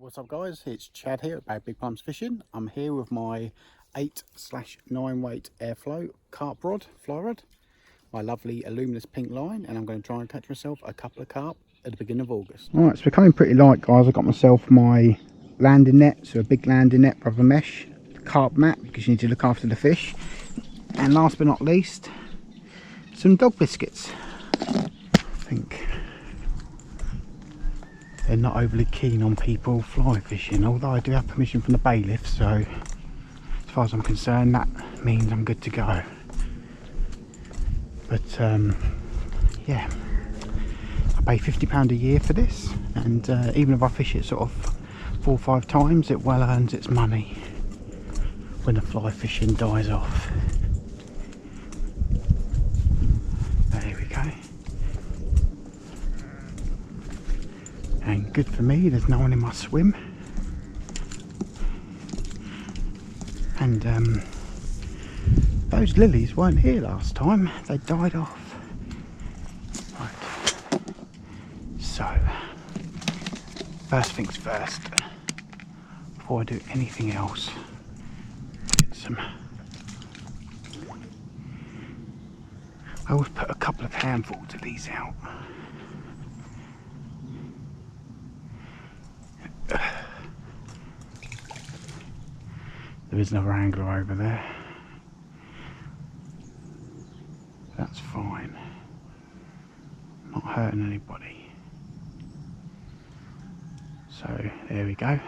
What's up guys, it's Chad here at Big Plums Fishing. I'm here with my 8/9 weight airflow carp rod, fly rod, my lovely luminous pink line, and I'm going to try and catch myself a couple of carp at the beginning of August. Alright, it's becoming pretty light guys. I got myself my landing net, so a big landing net, rubber mesh, carp mat because you need to look after the fish, and last but not least, some dog biscuits. I think they're not overly keen on people fly fishing, although I do have permission from the bailiff, so as far as I'm concerned that means I'm good to go. But yeah, I pay £50 a year for this, and even if I fish it sort of 4 or 5 times, it well earns its money when the fly fishing dies off. There we go. And good for me, there's no one in my swim. And those lilies weren't here last time, they died off. Right, so first things first, before I do anything else, get some. I always put a couple of handfuls of these out. There is another angler over there. That's fine. Not hurting anybody. So there we go.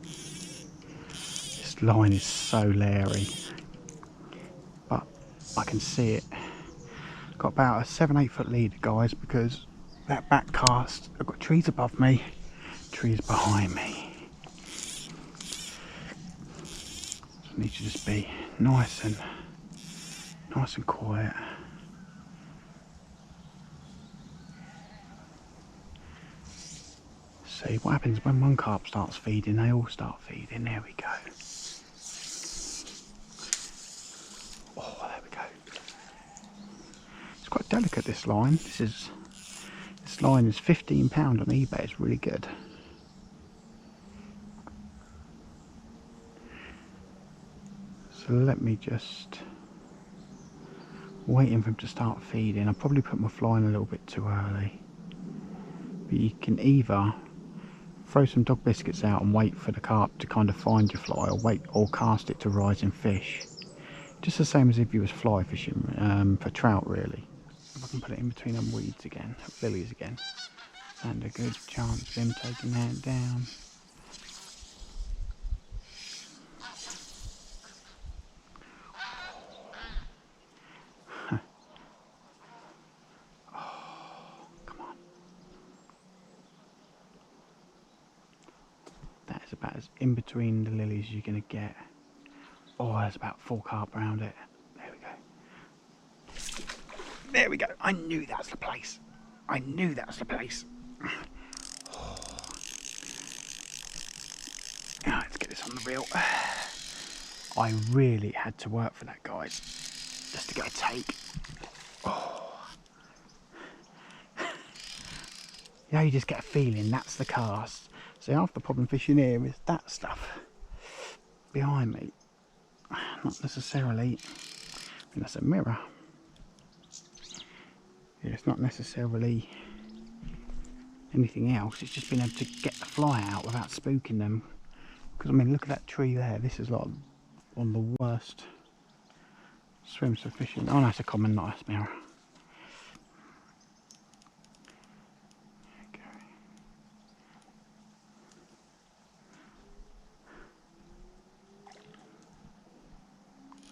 This line is so leery, but I can see it. Got about a 7-8 foot lead guys, because that back cast, I've got trees above me, trees behind me. Need to just be nice and quiet. See what happens when one carp starts feeding, they all start feeding. There we go. Oh, there we go. It's quite delicate, this line. This line is £15 on eBay. It's really good. So let me just waiting for him to start feeding. I probably put my fly in a little bit too early, but you can either throw some dog biscuits out and wait for the carp to kind of find your fly, or cast it to rising fish, just the same as if you was fly fishing for trout really. If I can put it in between them weeds again, lilies again, and a good chance of him taking that down. About as in between the lilies you're going to get. Oh, there's about 4 carp around it. There we go. There we go. I knew that's the place. I knew that's the place. Oh. Right, let's get this on the reel. I really had to work for that, guys, just to get a take. Oh. Yeah, you just get a feeling that's the cast. See, half the problem fishing here is that stuff behind me. Not necessarily, I mean, that's a mirror. Yeah, it's not necessarily anything else, it's just being able to get the fly out without spooking them. Because I mean, look at that tree there, this is like one of the worst swims for fishing. Oh no, it's a common, not a mirror.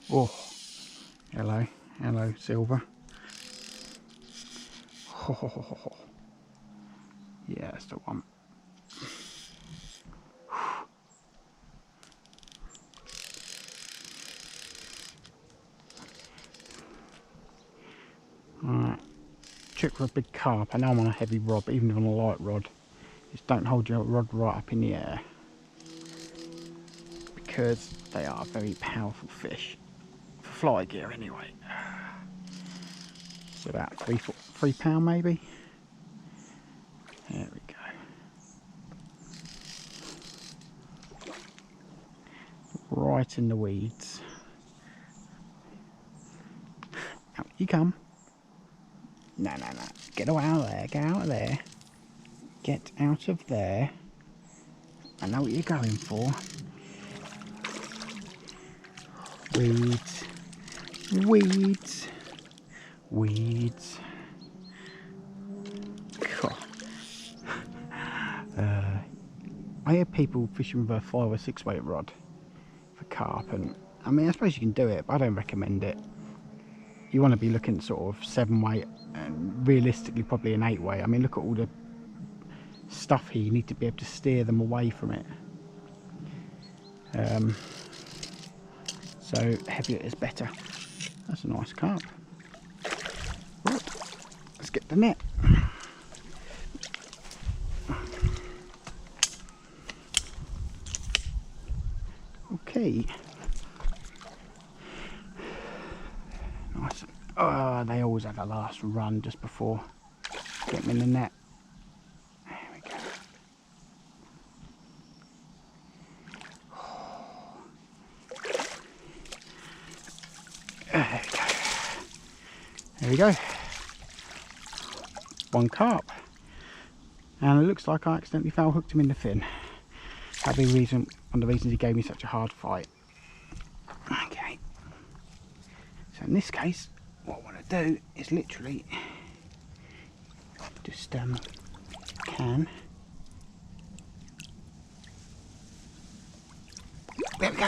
Oh, hello silver. Oh, yeah, that's the one. Alright, trick for a big carp. I know I'm on a heavy rod, but even on a light rod, just don't hold your rod right up in the air, because they are very powerful fish. Fly gear anyway. It's about £3 maybe. There we go. right in the weeds. Out you come. No, no, no. Get out of there. Get out of there. Get out of there. I know what you're going for. Weeds. Weeds. Weeds. I hear people fishing with a 5 or 6 weight rod for carp, and I mean, I suppose you can do it, but I don't recommend it. You want to be looking at sort of 7 weight and realistically probably an 8 weight. I mean, look at all the stuff here. You need to be able to steer them away from it. So heavier is better. That's a nice carp. Right, let's get the net. Okay. Nice. Oh, they always have a last run just before get them in the net. There we go. There we go. One carp. And it looks like I accidentally foul hooked him in the fin. That'd be one of the reasons he gave me such a hard fight. Okay. So in this case, what I want to do is literally just can. There we go.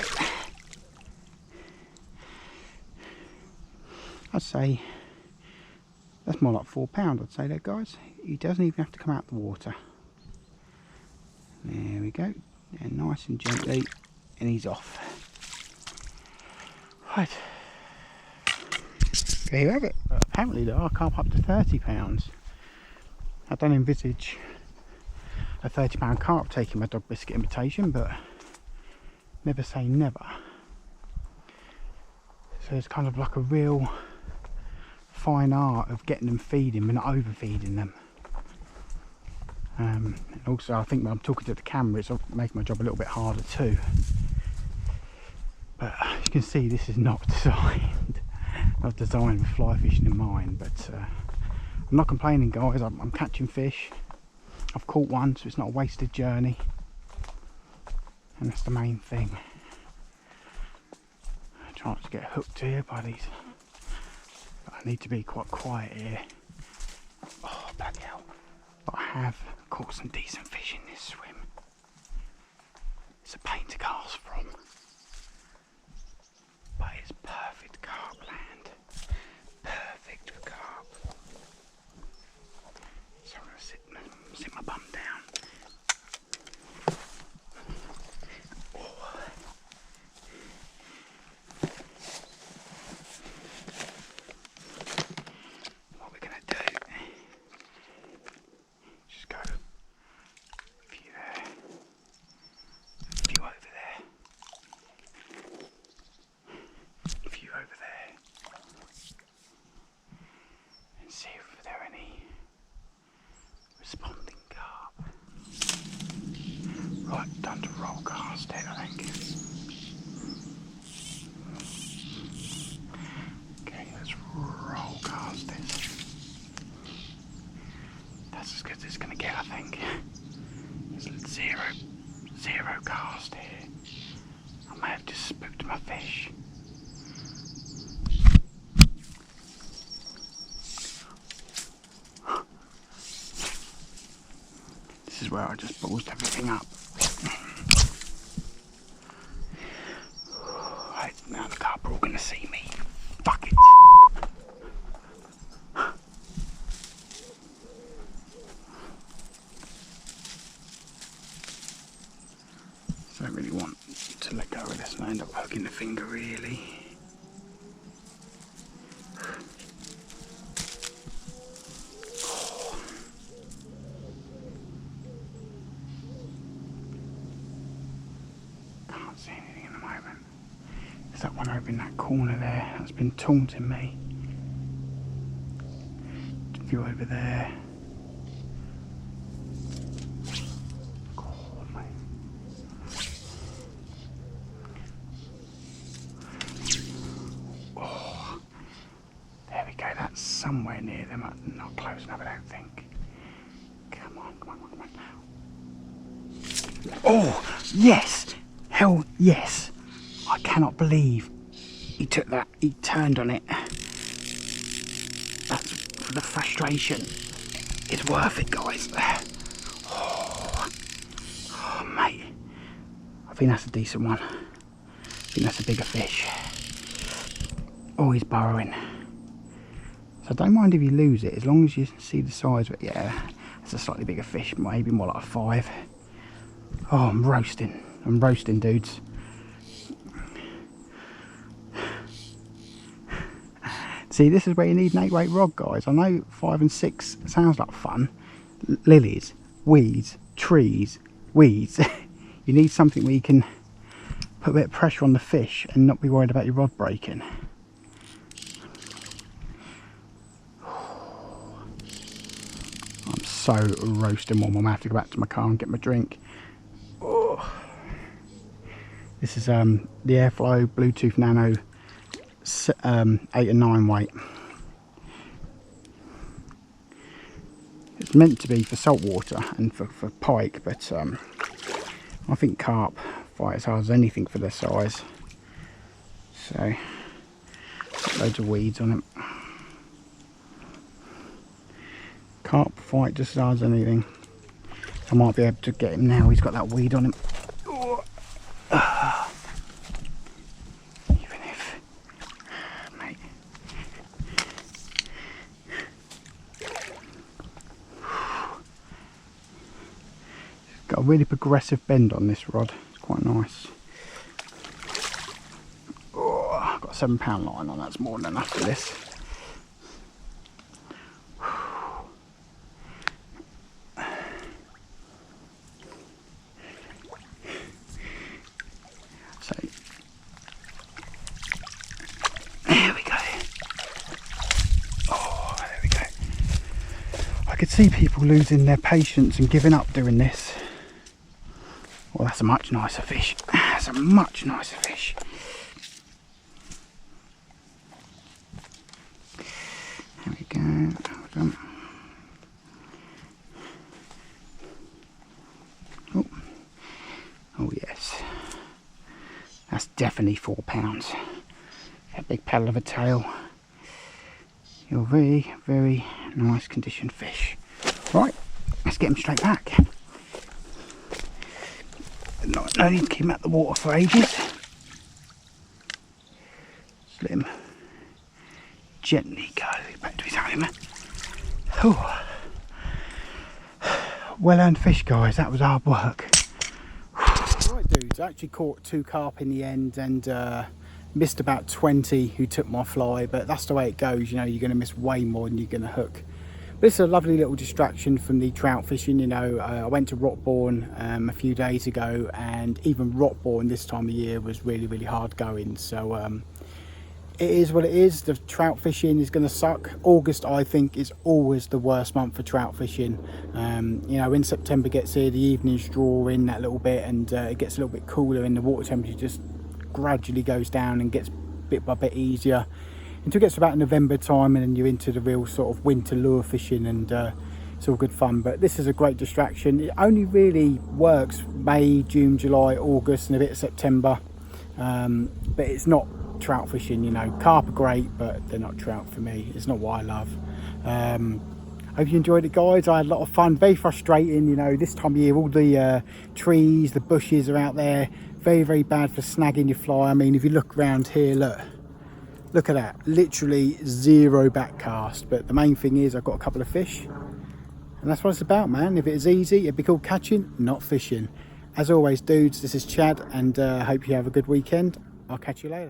I'd say that's more like £4, I'd say that, guys. He doesn't even have to come out the water. There we go. And nice and gently, and he's off. Right. There you have it. Apparently there are carp up to £30. I don't envisage a £30 carp taking my dog biscuit invitation, but never say never. So it's kind of like a real fine art of getting them feeding but not overfeeding them. And also I think when I'm talking to the camera it's making my job a little bit harder too. But as you can see, this is not designed with fly fishing in mind, but I'm not complaining, guys. I'm catching fish. I've caught one, so it's not a wasted journey, and that's the main thing. I try not to get hooked here by these, but I need to be quite quiet here. Oh, bloody hell. But I have caught some decent fish in this swim. It's a pain to cast from, but it's perfect carp land. Perfect for carp. So I'm going to sit my bum down. Oh. What we're going to do, just go a few there, a few over there, a few over there, and see if there are any responding carp. Right, time to roll cast it, I think. Okay, let's roll cast this. That's as good as it's going to get, I think. There's zero cast here. I may have just spooked my fish. This is where I just ballsed everything up. Right, now the carp are all going to see me. Fuck it. So I don't really want to let go of this and I end up poking the finger really. Can't see anything at the moment. There's that one over in that corner there that's been taunting me. A few over there. somewhere near them. Not close enough, I don't think. Come on, come on, come on. Oh, yes! Hell yes! I cannot believe he took that. He turned on it. That's for the frustration. It's worth it, guys. Oh, mate. I think that's a decent one. I think that's a bigger fish. Oh, he's burrowing. So don't mind if you lose it, as long as you see the size of it. Yeah, it's a slightly bigger fish, maybe more like a 5. Oh, I'm roasting. I'm roasting, dudes. See, this is where you need an 8-weight rod, guys. I know 5 and 6 sounds like fun. Lilies, weeds, trees, weeds. You need something where you can put a bit of pressure on the fish and not be worried about your rod breaking. I'm so roasting warm. I'm going to have to go back to my car and get my drink. Oh. This is the Airflow Bluetooth Nano 8 and 9 weight. It's meant to be for saltwater and for pike, but I think carp fight as hard as anything for their size. So, loads of weeds on it. Carp fight just as hard as anything. I might be able to get him now. He's got that weed on him. Oh. Even if, mate. It's got a really progressive bend on this rod. It's quite nice. Oh, I've got a £7 line on. That's more than enough for this. So there we go. Oh, there we go. I could see people losing their patience and giving up doing this. Well, that's a much nicer fish. That's a much nicer fish. There we go. Hold on. Oh. Oh yes. That's definitely £4. A big paddle of a tail. You're very, very nice conditioned fish. Right, let's get him straight back. No need to keep him out the water for ages. Just let him gently go back to his home. Oh. Well earned fish, guys. That was hard work. Right, dudes, I actually caught 2 carp in the end and missed about 20 who took my fly, but that's the way it goes. You know, you're going to miss way more than you're going to hook. But it's a lovely little distraction from the trout fishing. You know, I went to Rockbourne a few days ago, and even Rockbourne this time of year was really, really hard going. So it is what it is. The trout fishing is going to suck. August, I think, is always the worst month for trout fishing. You know, when September gets here, the evenings draw in that little bit, and it gets a little bit cooler, and the water temperature just gradually goes down and gets bit by bit easier until it gets to about November time, and then you're into the real sort of winter lure fishing, and it's all good fun. But this is a great distraction. It only really works May, June, July, August, and a bit of September. But it's not trout fishing. You know, carp are great, but they're not trout for me. It's not what I love. Hope you enjoyed it, guys. I had a lot of fun. Very frustrating, you know, this time of year, all the trees, the bushes are out there. Very, very bad for snagging your fly. I mean, if you look around here, look at that, literally 0 back cast. But the main thing is I've got a couple of fish, and that's what it's about, man. If it was easy, it'd be called catching, not fishing. As always, dudes, this is Chad, and hope you have a good weekend. I'll catch you later.